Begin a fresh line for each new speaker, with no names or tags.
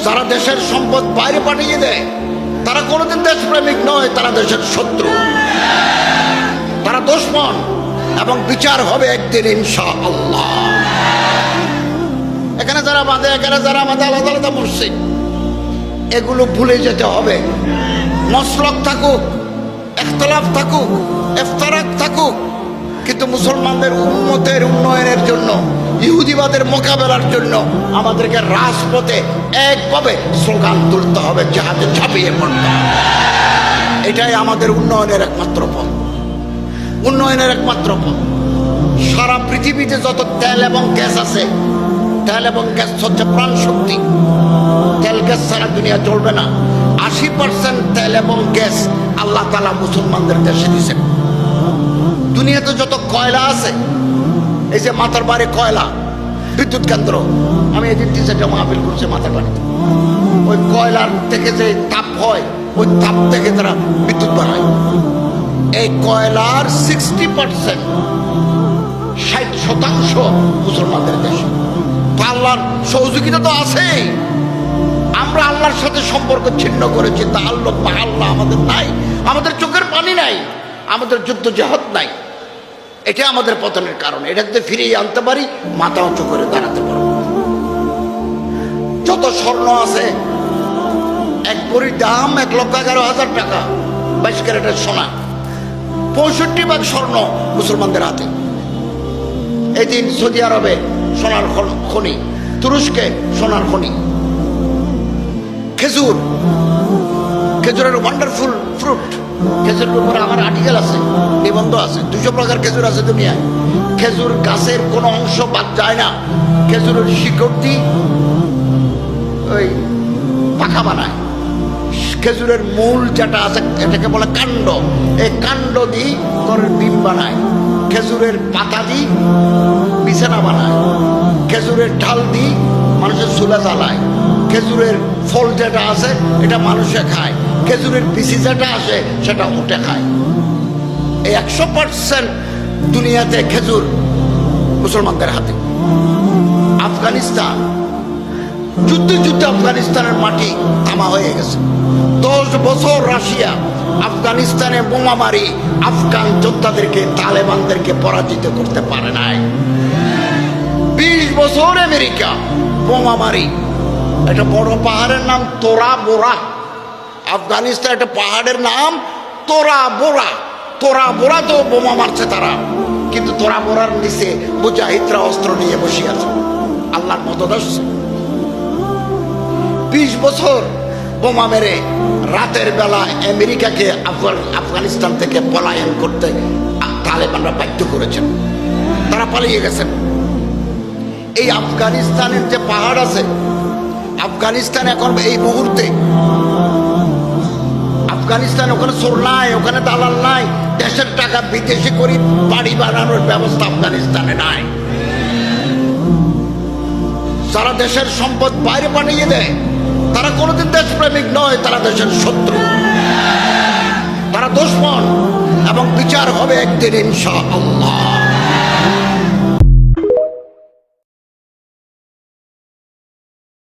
যারা দেশের সম্পদ বাইরে পাঠিয়ে দেয় তারা কোনোদিন দেশপ্রেমিক নয়, তারা দেশের শত্রু, তারা দুশমন, এবং বিচার হবে একদিন ইনশাআল্লাহ। এখানে যারা বাঁধে, এখানে যারা আমাদের আলাদা আলাদা মসজিদ, এগুলো ভুলে যেতে হবে। মসলক থাকুক, ইখতিলাফ থাকুক, ইফতারাক থাকুক, কিন্তু মুসলমানদের উম্মতের উন্নয়নের জন্য, ইহুদিবাদের মোকাবেলার জন্য আমাদেরকে রাজপথে একভাবে স্লোগান তুলতে হবে, জাহাজে ঝাঁপিয়ে পড়তে হবে। এটাই আমাদের উন্নয়নের একমাত্র পথ, উন্নয়নের একমাত্র পথ। সারা পৃথিবীতে যত তেল এবং গ্যাস আছে, তেল এবং গ্যাস হচ্ছে প্রাণ শক্তি। তেল গ্যাস ছাড়া দুনিয়া চলবে না। 80% তেল এবং গ্যাস আল্লাহ তাআলা মুসলমানদের দেশে দিয়েছেন। দুনিয়াতে যত কয়লা আছে, এই যে মাথার বাড়ি কয়লা বিদ্যুৎ কেন্দ্র, আমি এদিন 3-4টা মাহফিল করছি মাথার বাড়িতে। ওই কয়লার থেকে যে তাপ হয়, ওই তাপ থেকে তারা বিদ্যুৎ বানায়। এই কয়লার 60%, 60% মুসলমানদের দেশে। তো আল্লাহর সহযোগিতা তো আছেই। আমরা আল্লাহর সাথে সম্পর্ক ছিন্ন করেছি, তা আল্লাহ আমাদের নাই, আমাদের চোখের পানি নাই, আমাদের যুদ্ধ জেহাদ নাই। এটা আমাদের পতনের কারণ। এটা যদি ফিরিয়ে আনতে পারি, মাথা উঁচু করে দাঁড়াতে পারবো। যত স্বর্ণ আছে, এক ভরির দাম 1,11,000 টাকা, 22 ক্যারেটের সোনা। 65% স্বর্ণ মুসলমানদের হাতে। এদিন সৌদি আরবে সোনার খনি, তুরস্কে সোনার খনি। খেজুর, খেজুরের ওয়ান্ডারফুল ফ্রুট। খেজুরের উপরে আমার আর্টিকেল আছে, নিবন্ধ আছে। 200 প্রকার খেজুর আছে দুনিয়ায়। খেজুর গাছের কোনো অংশ বাদ যায় না। খেজুরের শিকড় দিয়ে ওই পাখা বানায়। খেজুরের মূল যেটা আছে, এটাকে বলে কাণ্ড। এই কাণ্ড দিয়ে ঘরের ডিম বানায়। খেজুরের পাতা দিয়ে বিছানা বানায়। খেজুরের ঢাল দিয়ে মানুষের চুলা জ্বালায়। খেজুরের ফল যেটা আছে, এটা মানুষে খায়। খেজুরের বিচি যেটা আসে, সেটা উঠে খায়। এই 100% দুনিয়াতে খেজুর মুসলমানদের হাতে। আফগানিস্তান, যুদ্ধে যুদ্ধে আফগানিস্তানের মাটি তামা হয়ে গেছে। 10 বছর রাশিয়া আফগানিস্তানে বোমা মারি আফগান যোদ্ধাদেরকে, তালেবানদেরকে পরাজিত করতে পারে নাই। 20 বছর আমেরিকা বোমা মারি। একটা বড় পাহাড়ের নাম তোরা বোরা। আফগানিস্তান একটা পাহাড়ের নাম তোরা বোরা। তোরা বোরা তো বোমা মারছে তারা, কিন্তু তোরা বোরার নিচে মুজাহিদরা অস্ত্র নিয়ে বসে আছে। আল্লাহর মদদ। 20 বছর বোমা মেরে রাতের বেলা আমেরিকাকে আফগানিস্তান থেকে পলায়ন করতে তালেবানরা বাধ্য করেছেন। তারা পালিয়ে গেছেন। এই আফগানিস্তানের যে পাহাড় আছে, আফগানিস্তান এখন এই মুহূর্তে, আফগানিস্তান ওখানে চোর নাই, ওখানে দালাল নাই। দেশের টাকা বিদেশি করে বাড়ি বানানোর ব্যবস্থা আফগানিস্তানে নাই। যারা দেশের সম্পদ বাইরে পাঠিয়ে দেয় তারা কোনোদিন দেশপ্রেমিক নয়, তারা দেশের শত্রু, তারা দুশমন, এবং বিচার হবে একদিন ইনশাআল্লাহ।